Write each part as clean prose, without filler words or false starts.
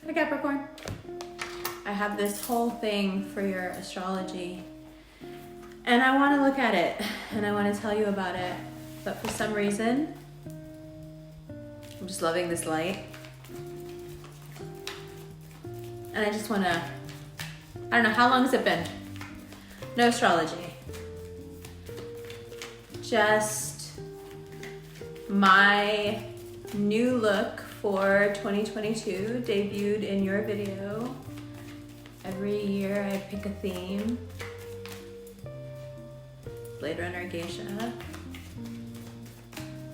Hi Capricorn. I have this whole thing for your astrology and I want to look at it and I want to tell you about it, but for some reason I'm just loving this light and I just want to, I don't know, how long has it been? No astrology. Just my new look for 2022 debuted in your video. Every year I pick a theme. Blade Runner Geisha.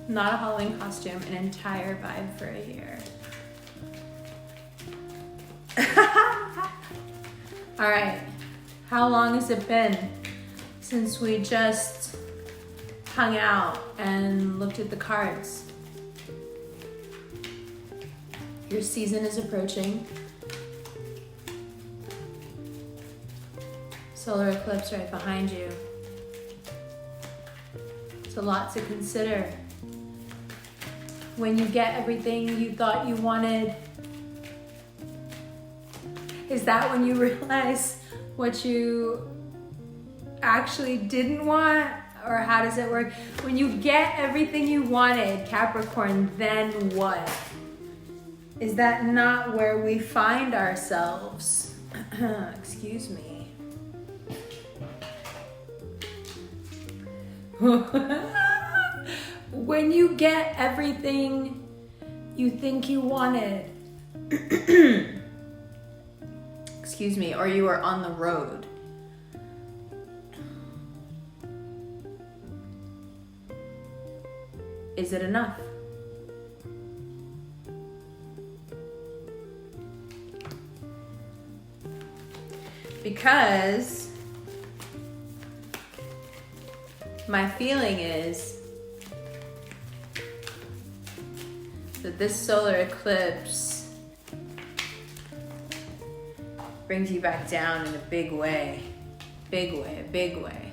Not a Halloween costume, an entire vibe for a year. All right, how long has it been since we just hung out and looked at the cards? Your season is approaching. Solar eclipse right behind you. It's a lot to consider. When you get everything you thought you wanted, is that when you realize what you actually didn't want? Or how does it work? When you get everything you wanted, Capricorn, then what? Is that not where we find ourselves? Excuse me. When you get everything you think you wanted, excuse me, or you are on the road, is it enough? Because my feeling is that this solar eclipse brings you back down in a big way. Big way, a big way.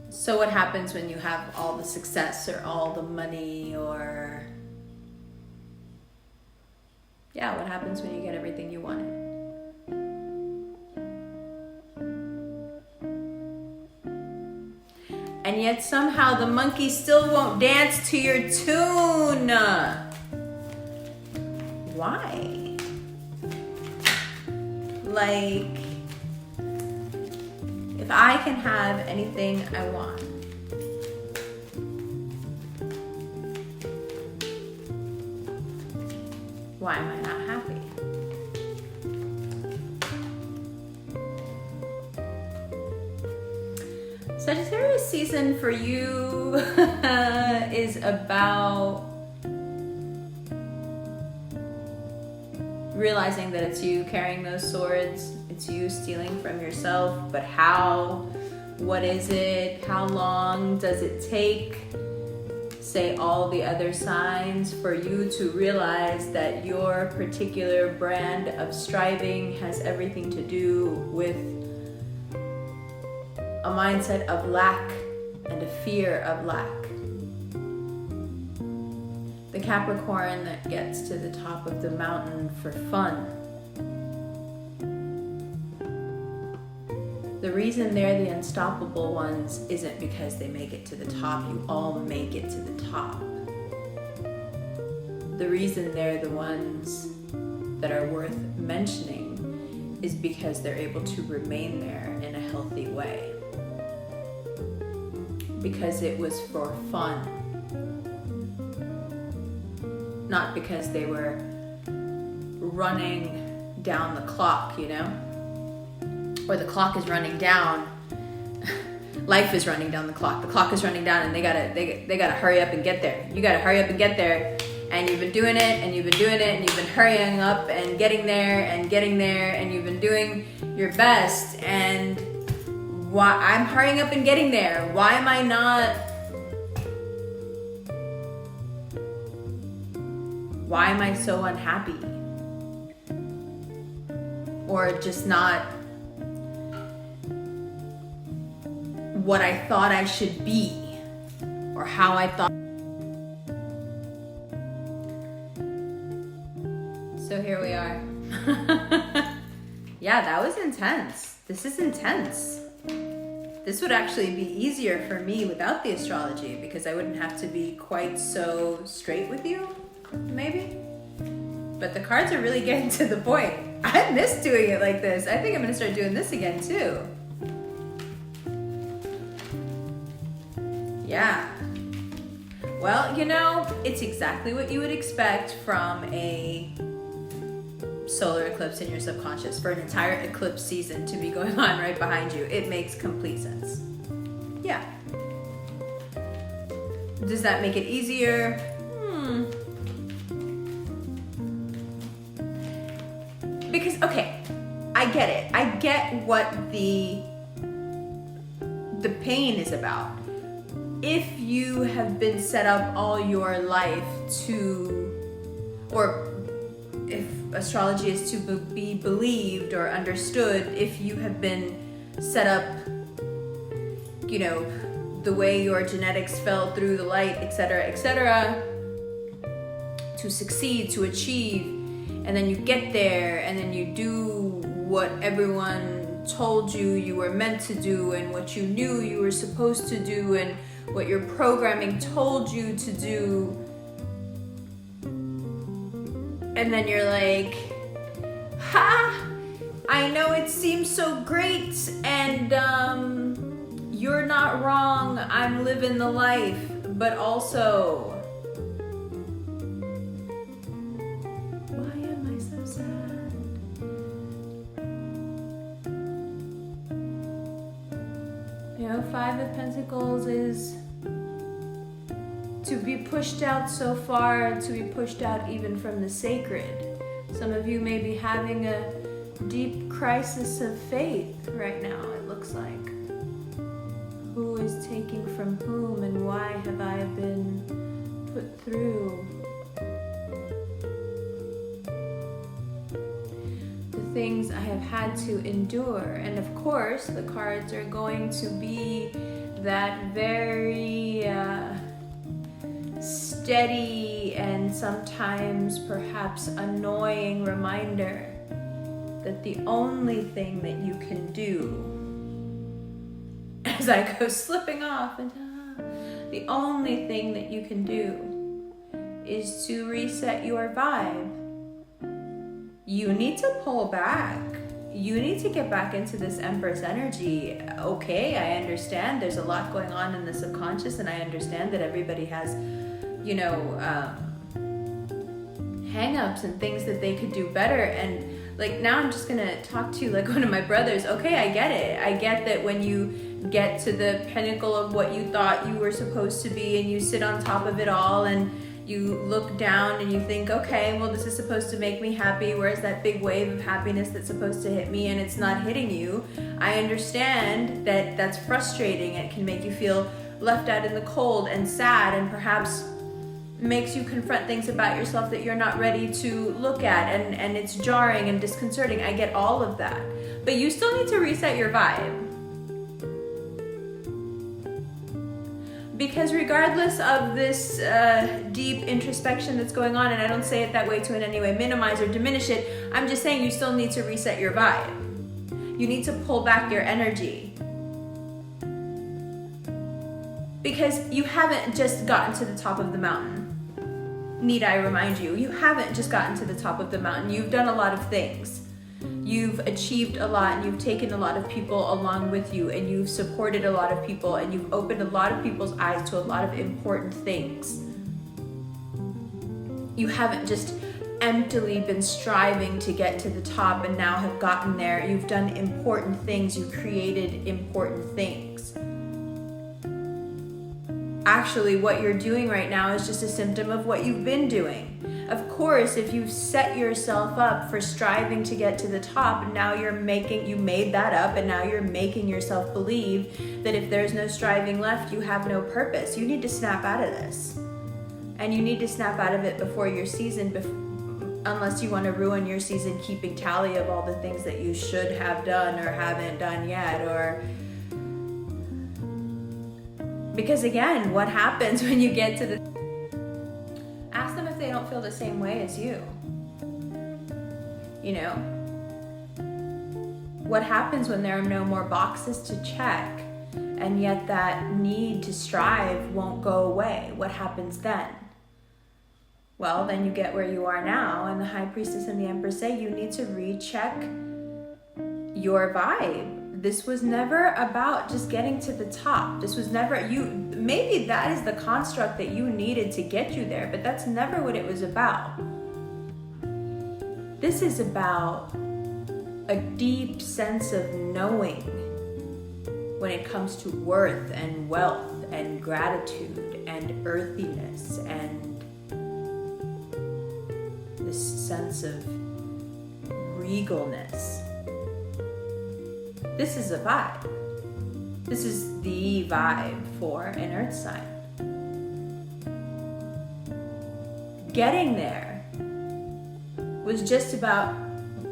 So what happens when you have all the success or all the money or... yeah, what happens when you get everything you wanted? And yet somehow the monkey still won't dance to your tune. Why? Like, if I can have anything I want, why am I not happy? Sagittarius season for you is about realizing that it's you carrying those swords, it's you stealing from yourself, but how? What is it? How long does it take? Say all the other signs for you to realize that your particular brand of striving has everything to do with a mindset of lack and a fear of lack. The Capricorn that gets to the top of the mountain for fun. The reason they're the unstoppable ones isn't because they make it to the top. You all make it to the top. The reason they're the ones that are worth mentioning is because they're able to remain there in a healthy way. Because it was for fun. Not because they were running down the clock, you know? Or the clock is running down. Life is running down the clock. The clock is running down and they gotta hurry up and get there. You gotta hurry up and get there. And you've been doing it and you've been doing it and you've been hurrying up and getting there and getting there and you've been doing your best. And why I'm hurrying up and getting there. Why am I not? Why am I so unhappy? Or just not what I thought I should be, or how I thought. So here we are. Yeah, that was intense. This is intense. This would actually be easier for me without the astrology because I wouldn't have to be quite so straight with you, maybe. But the cards are really getting to the point. I miss doing it like this. I think I'm gonna start doing this again too. Yeah. Well, you know, it's exactly what you would expect from a solar eclipse in your subconscious, for an entire eclipse season to be going on right behind you. It makes complete sense. Yeah. Does that make it easier? Because, okay, I get it. I get what the pain is about. If you have been set up all your life to, or if astrology is to be believed or understood, if you have been set up, you know, the way your genetics fell through the light, etc., to succeed, to achieve, and then you get there and then you do what everyone told you were meant to do and what you knew you were supposed to do and what your programming told you to do. And then you're like, ha! I know it seems so great, and you're not wrong. I'm living the life, but also, why am I so sad? You know, Five of Pentacles is to be pushed out so far, to be pushed out even from the sacred. Some of you may be having a deep crisis of faith right now, it looks like. Who is taking from whom, and why have I been put through? The things I have had to endure. And of course, the cards are going to be that very steady and sometimes perhaps annoying reminder that the only thing that you can do, as I go slipping off, and the only thing that you can do is to reset your vibe. You need to pull back. You need to get back into this Empress energy. Okay, I understand there's a lot going on in the subconscious, and I understand that everybody has, you know, hang-ups and things that they could do better. And like, now I'm just gonna talk to you like one of my brothers. Okay, I get it. I get that when you get to the pinnacle of what you thought you were supposed to be and you sit on top of it all and you look down and you think, okay, well, this is supposed to make me happy. Where's that big wave of happiness that's supposed to hit me and it's not hitting you? I understand that that's frustrating. It can make you feel left out in the cold and sad, and perhaps makes you confront things about yourself that you're not ready to look at, and it's jarring and disconcerting. I get all of that. But you still need to reset your vibe. Because regardless of this deep introspection that's going on, and I don't say it that way to in any way minimize or diminish it, I'm just saying you still need to reset your vibe. You need to pull back your energy. Because you haven't just gotten to the top of the mountain. Need I remind you, you haven't just gotten to the top of the mountain. You've done a lot of things. You've achieved a lot, and you've taken a lot of people along with you, and you've supported a lot of people, and you've opened a lot of people's eyes to a lot of important things. You haven't just emptily been striving to get to the top and now have gotten there. You've done important things. You've created important things. Actually, what you're doing right now is just a symptom of what you've been doing. Of course, if you've set yourself up for striving to get to the top, now you made that up, and now you're making yourself believe that if there's no striving left, you have no purpose. You need to snap out of this. And you need to snap out of it before your season, unless you want to ruin your season keeping tally of all the things that you should have done or haven't done yet, or... Because again, what happens when you get to the... Ask them if they don't feel the same way as you. You know, what happens when there are no more boxes to check, and yet that need to strive won't go away? What happens then? Well, then you get where you are now, and the High Priestess and the Empress say you need to recheck your vibe. This was never about just getting to the top. This was never, maybe that is the construct that you needed to get you there, but that's never what it was about. This is about a deep sense of knowing when it comes to worth and wealth and gratitude and earthiness and this sense of regalness. This is a vibe. This is the vibe for an earth sign. Getting there was just about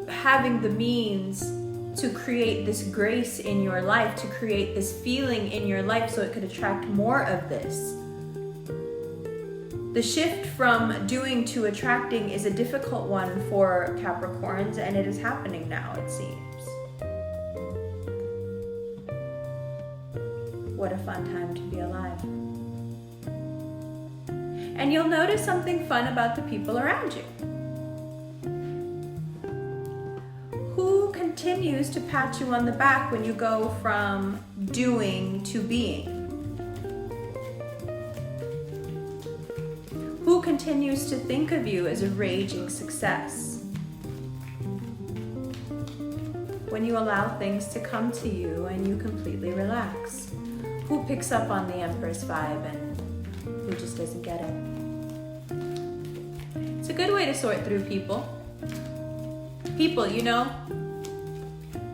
having the means to create this grace in your life, to create this feeling in your life so it could attract more of this. The shift from doing to attracting is a difficult one for Capricorns, and it is happening now, it seems. What a fun time to be alive. And you'll notice something fun about the people around you. Who continues to pat you on the back when you go from doing to being? Who continues to think of you as a raging success? When you allow things to come to you and you completely relax. Who picks up on the Empress vibe and who just doesn't get it? It's a good way to sort through people. People, you know,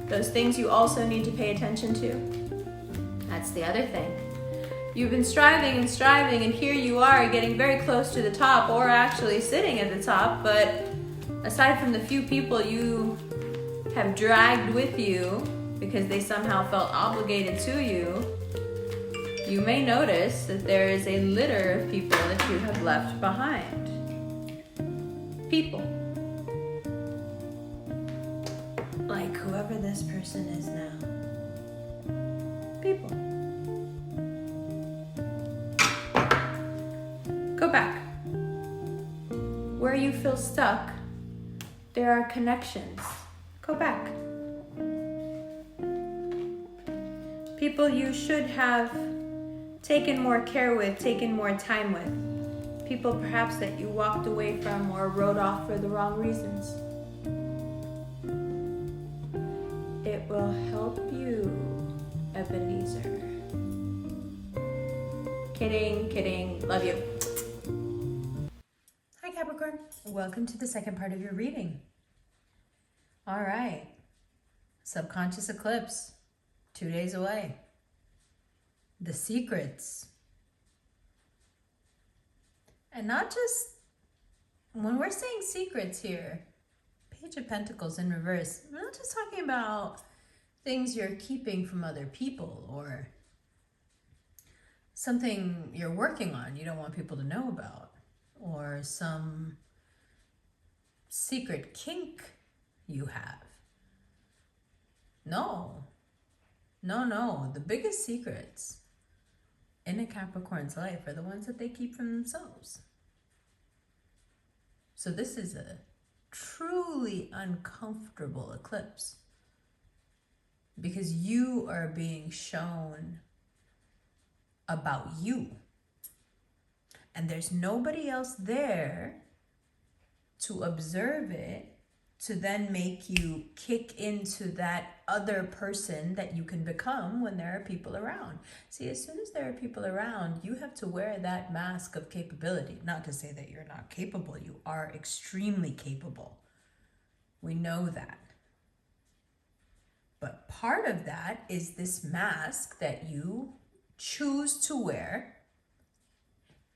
those things you also need to pay attention to. That's the other thing. You've been striving and striving, and here you are getting very close to the top, or actually sitting at the top, but aside from the few people you have dragged with you because they somehow felt obligated to you, you may notice that there is a litter of people that you have left behind. People. Like whoever this person is now. People. Go back. Where you feel stuck, there are connections. Go back. People you should have taken more care with, taken more time with. People perhaps that you walked away from or wrote off for the wrong reasons. It will help you, Ebenezer. Kidding, kidding, love you. Hi Capricorn, welcome to the second part of your reading. All right, subconscious eclipse, 2 days away. The secrets. And not just, when we're saying secrets here, Page of Pentacles in reverse, we're not just talking about things you're keeping from other people or something you're working on you don't want people to know about, or some secret kink you have. No. The biggest secrets in a Capricorn's life are the ones that they keep from themselves. So this is a truly uncomfortable eclipse because you are being shown about you. And there's nobody else there to observe it, to then make you kick into that other person that you can become when there are people around. See, as soon as there are people around, you have to wear that mask of capability. Not to say that you're not capable. You are extremely capable. We know that. But part of that is this mask that you choose to wear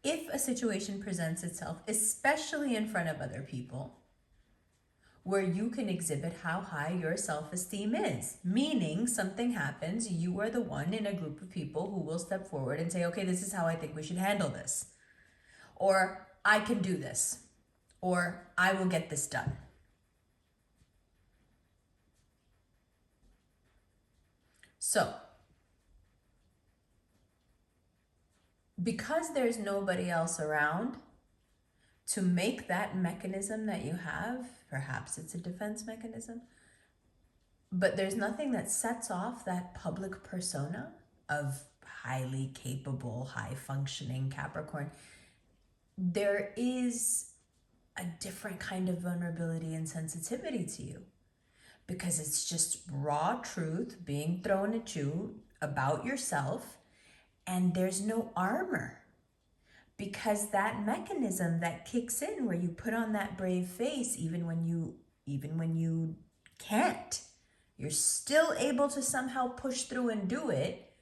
if a situation presents itself, especially in front of other people, where you can exhibit how high your self-esteem is. Meaning something happens, you are the one in a group of people who will step forward and say, okay, this is how I think we should handle this. Or I can do this. Or I will get this done. So, because there's nobody else around to make that mechanism that you have, perhaps it's a defense mechanism, but there's nothing that sets off that public persona of highly capable, high functioning Capricorn. There is a different kind of vulnerability and sensitivity to you because it's just raw truth being thrown at you about yourself, and there's no armor. Because that mechanism that kicks in where you put on that brave face even when you can't, you're still able to somehow push through and do it.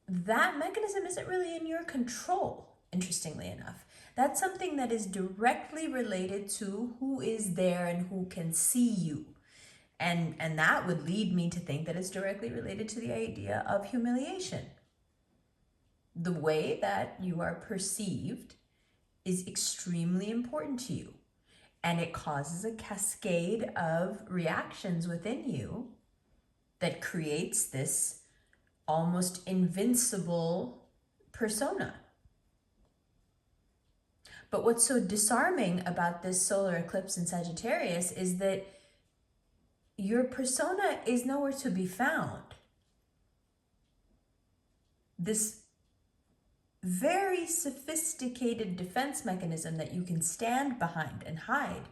That mechanism isn't really in your control, interestingly enough. That's something that is directly related to who is there and who can see you. And that would lead me to think that it's directly related to the idea of humiliation. The way that you are perceived is extremely important to you, and it causes a cascade of reactions within you that creates this almost invincible persona. But what's so disarming about this solar eclipse in Sagittarius is that your persona is nowhere to be found. This very sophisticated defense mechanism that you can stand behind and hide,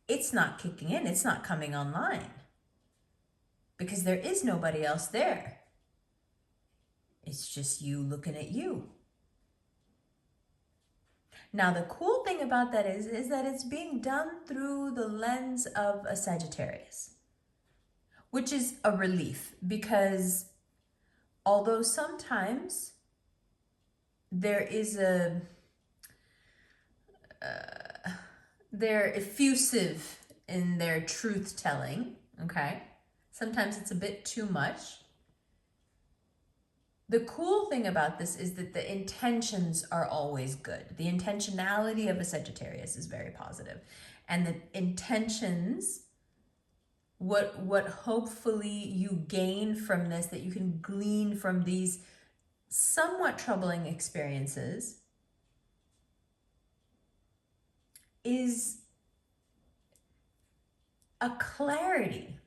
it's not kicking in, it's not coming online because there is nobody else there. It's just you looking at you. Now, the cool thing about that is that it's being done through the lens of a Sagittarius, which is a relief because although sometimes there is they're effusive in their truth telling, okay? Sometimes it's a bit too much. The cool thing about this is that the intentions are always good. The intentionality of a Sagittarius is very positive. And the intentions, what hopefully you gain from this, that you can glean from these somewhat troubling experiences, is a clarity.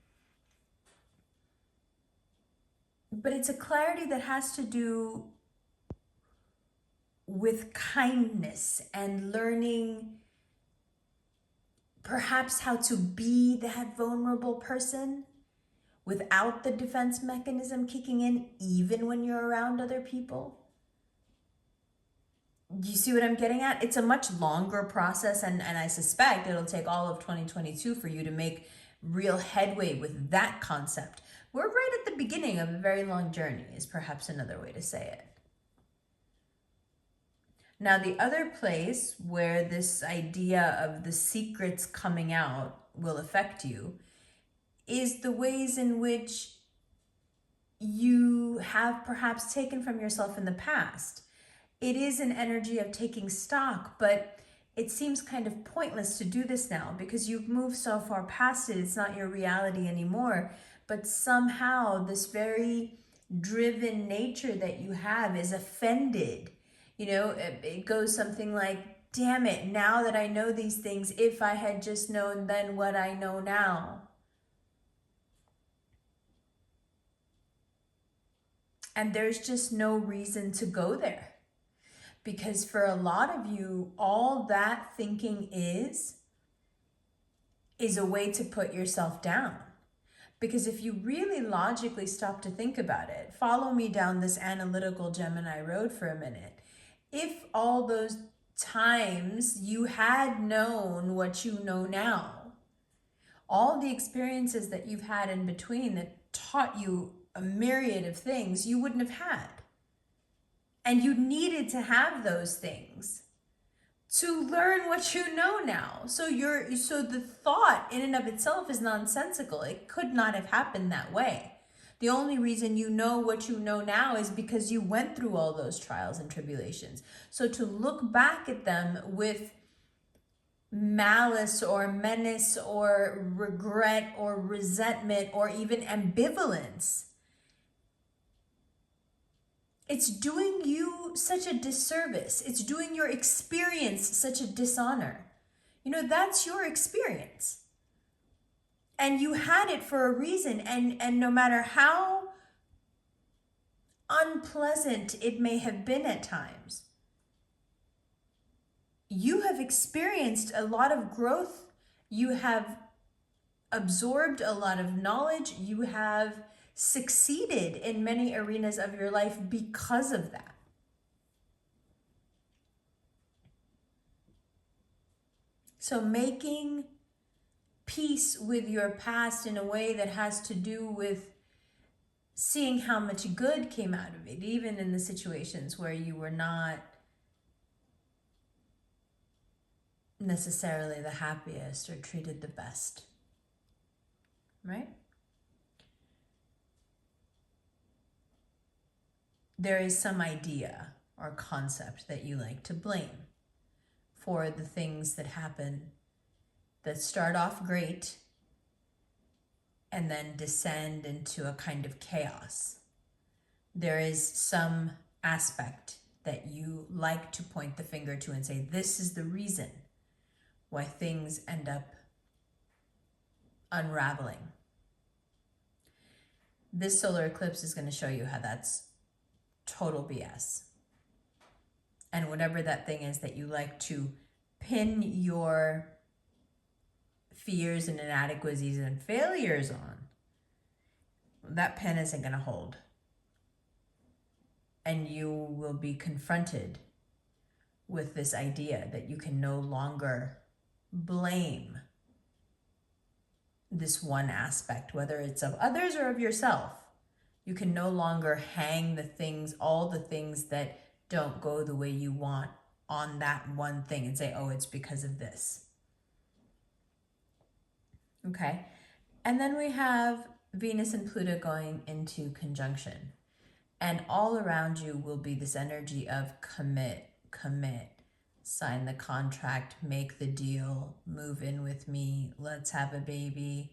But it's a clarity that has to do with kindness and learning perhaps how to be that vulnerable person without the defense mechanism kicking in, even when you're around other people. Do you see what I'm getting at? It's a much longer process, and I suspect it'll take all of 2022 for you to make real headway with that concept. We're right at the beginning of a very long journey, is perhaps another way to say it. Now, the other place where this idea of the secrets coming out will affect you is the ways in which you have perhaps taken from yourself in the past. It is an energy of taking stock, but it seems kind of pointless to do this now because you've moved so far past it. It's not your reality anymore. But somehow this very driven nature that you have is offended. You know, it goes something like, damn it, now that I know these things, if I had just known then what I know now. And there's just no reason to go there. Because for a lot of you, all that thinking is a way to put yourself down. Because if you really logically stop to think about it, follow me down this analytical Gemini road for a minute. If all those times you had known what you know now, all the experiences that you've had in between that taught you a myriad of things you wouldn't have had. And you needed to have those things to learn what you know now. So the thought in and of itself is nonsensical. It could not have happened that way. The only reason you know what you know now is because you went through all those trials and tribulations. So to look back at them with malice or menace or regret or resentment or even ambivalence, it's doing you such a disservice. It's doing your experience such a dishonor. You know, that's your experience. And you had it for a reason. And no matter how unpleasant it may have been at times, you have experienced a lot of growth. You have absorbed a lot of knowledge. You have succeeded in many arenas of your life because of that. So making peace with your past in a way that has to do with seeing how much good came out of it, even in the situations where you were not necessarily the happiest or treated the best, right? There is some idea or concept that you like to blame for the things that happen that start off great and then descend into a kind of chaos. There is some aspect that you like to point the finger to and say, this is the reason why things end up unraveling. This solar eclipse is going to show you how that's total BS. And whatever that thing is that you like to pin your fears and inadequacies and failures on, that pen isn't going to hold. And you will be confronted with this idea that you can no longer blame this one aspect, whether it's of others or of yourself. You can no longer hang the things, all the things that don't go the way you want, on that one thing and say, oh, it's because of this. Okay. And then we have Venus and Pluto going into conjunction. And all around you will be this energy of commit, sign the contract, make the deal, move in with me, let's have a baby,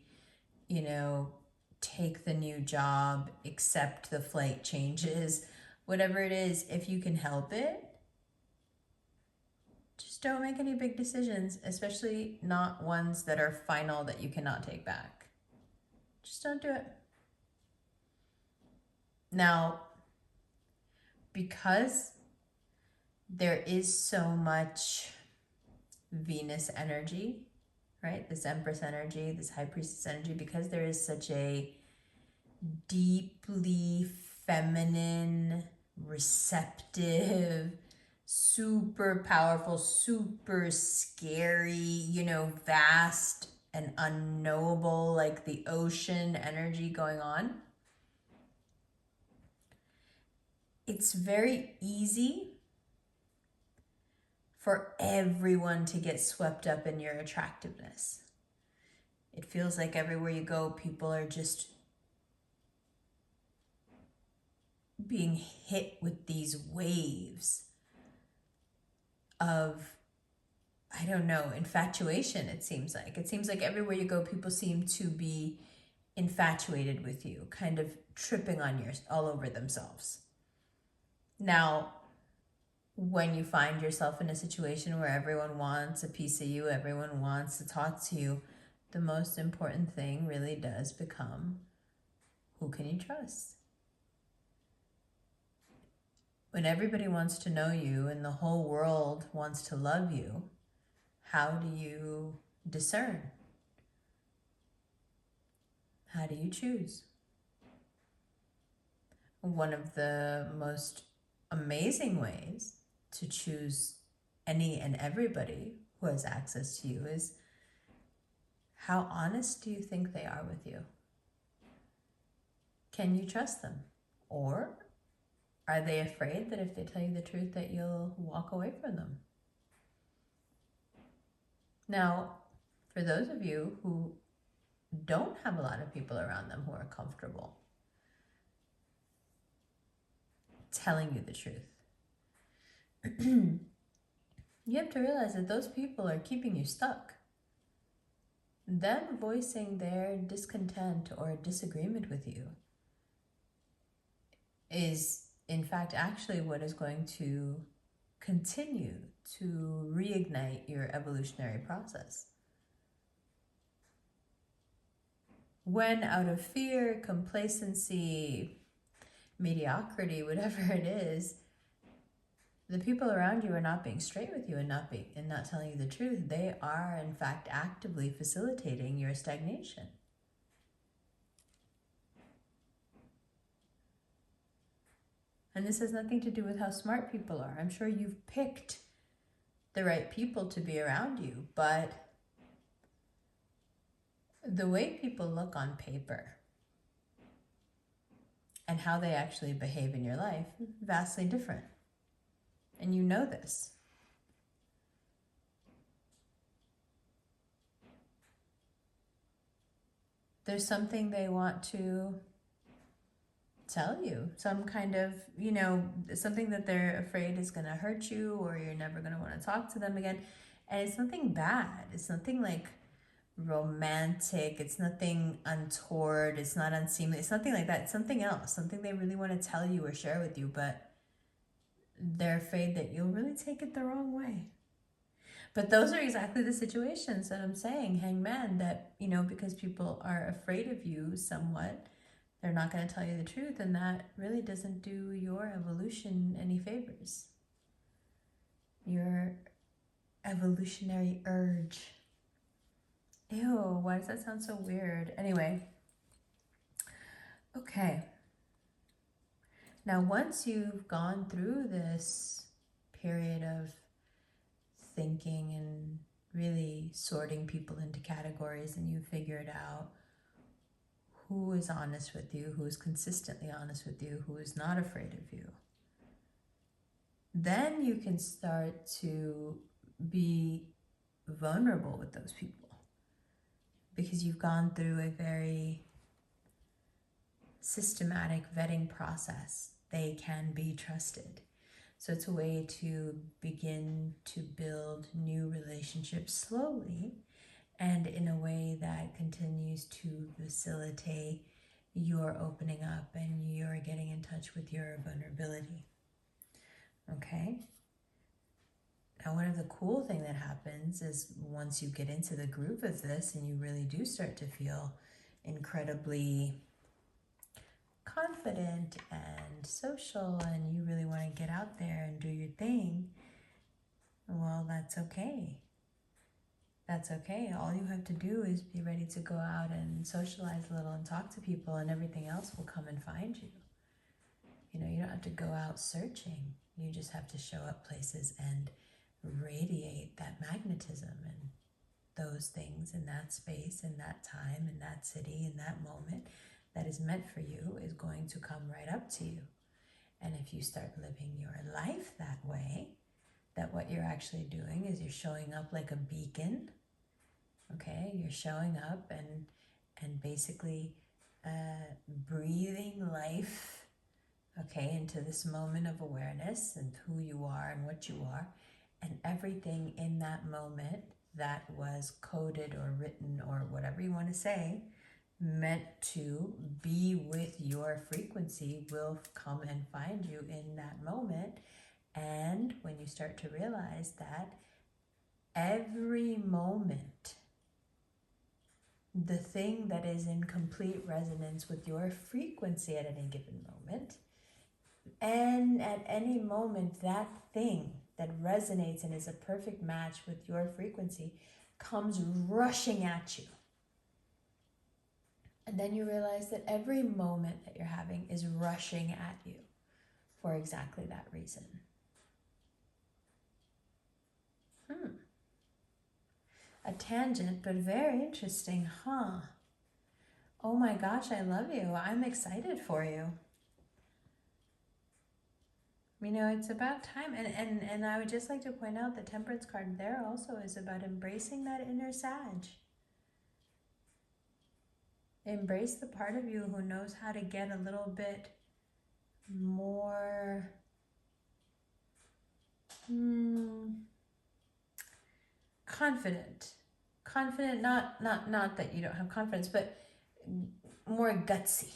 take the new job, accept the flight changes, whatever it is. If you can help it, just don't make any big decisions, especially not ones that are final that you cannot take back. Just don't do it. Now, because there is so much Venus energy, right? This Empress energy, this High Priestess energy, because there is such a deeply feminine, receptive, super powerful, super scary, vast and unknowable, like the ocean energy going on. It's very easy for everyone to get swept up in your attractiveness. It feels like everywhere you go, people are just being hit with these waves of, I don't know, infatuation, it seems like. It seems like everywhere you go, people seem to be infatuated with you, kind of tripping on all over themselves. Now, when you find yourself in a situation where everyone wants a piece of you, everyone wants to talk to you, the most important thing really does become, who can you trust? When everybody wants to know you and the whole world wants to love you, how do you discern? How do you choose? One of the most amazing ways to choose any and everybody who has access to you is, how honest do you think they are with you? Can you trust them? Or are they afraid that if they tell you the truth that you'll walk away from them? Now, for those of you who don't have a lot of people around them who are comfortable telling you the truth, You have to realize that those people are keeping you stuck. Them voicing their discontent or disagreement with you is, in fact, actually what is going to continue to reignite your evolutionary process. When out of fear, complacency, mediocrity, whatever it is, the people around you are not being straight with you and not telling you the truth, they are in fact actively facilitating your stagnation. And this has nothing to do with how smart people are. I'm sure you've picked the right people to be around you, but the way people look on paper and how they actually behave in your life, vastly different. And you know this. There's something they want to tell you, some kind of, something that they're afraid is going to hurt you, or you're never going to want to talk to them again. And it's nothing bad. It's nothing like romantic. It's nothing untoward. It's not unseemly. It's nothing like that. It's something else, something they really want to tell you or share with you, but they're afraid that you'll really take it the wrong way. But those are exactly the situations that I'm saying, hangman, that, because people are afraid of you somewhat, they're not going to tell you the truth, and that really doesn't do your evolution any favors. Your evolutionary urge. Ew, why does that sound so weird? Anyway. Okay. Now, once you've gone through this period of thinking and really sorting people into categories, and you figured out who is honest with you, who is consistently honest with you, who is not afraid of you, then you can start to be vulnerable with those people, because you've gone through a very systematic vetting process. They can be trusted. So it's a way to begin to build new relationships slowly, and in a way that continues to facilitate your opening up and your getting in touch with your vulnerability. Okay? Now, one of the cool things that happens is once you get into the groove of this and you really do start to feel incredibly confident and social, and you really want to get out there and do your thing, well, that's okay. That's okay. All you have to do is be ready to go out and socialize a little and talk to people, and everything else will come and find you. You don't have to go out searching. You just have to show up places and radiate that magnetism, and those things in that space, in that time, in that city, in that moment that is meant for you is going to come right up to you. And if you start living your life that way, that what you're actually doing is you're showing up like a beacon. Okay, you're showing up and basically breathing life, okay, into this moment of awareness and who you are and what you are, and everything in that moment that was coded or written or whatever you want to say, meant to be with your frequency, will come and find you in that moment. And when you start to realize that every moment, the thing that is in complete resonance with your frequency at any given moment, and at any moment that thing that resonates and is a perfect match with your frequency comes rushing at you. And then you realize that every moment that you're having is rushing at you for exactly that reason. A tangent, but very interesting, huh? Oh my gosh, I love you. I'm excited for you. It's about time. And I would just like to point out the Temperance card there also is about embracing that inner Sag. Embrace the part of you who knows how to get a little bit more confident. Confident, not that you don't have confidence, but more gutsy.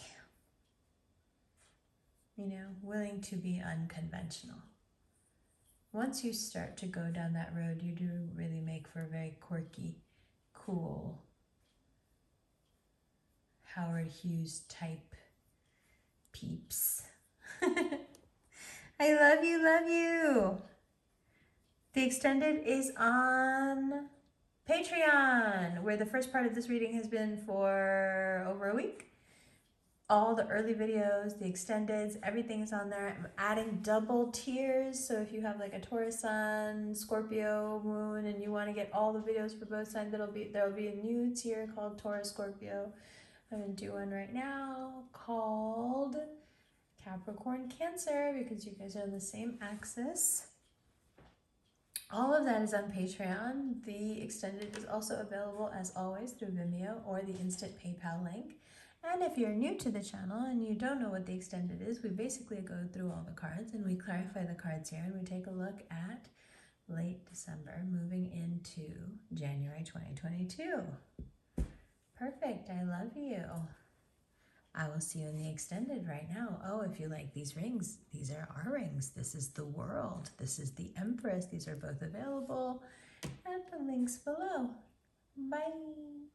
You know, willing to be unconventional. Once you start to go down that road, you do really make for a very quirky, cool, Howard Hughes type peeps. I love you, love you. The extended is on Patreon, where the first part of this reading has been for over a week. All the early videos, the extendeds, everything is on there. I'm adding double tiers, so if you have like a Taurus sun, Scorpio moon, and you want to get all the videos for both signs, there'll be a new tier called Taurus Scorpio. I'm gonna do one right now called Capricorn Cancer, because you guys are on the same axis. All of that is on Patreon. The extended is also available as always through Vimeo or the instant PayPal link. And if you're new to the channel and you don't know what the extended is, we basically go through all the cards and we clarify the cards here, and we take a look at late December moving into January 2022. Perfect. I love you. I will see you in the extended right now. Oh, if you like these rings, these are our rings. This is the World. This is the Empress. These are both available at the links below. Bye.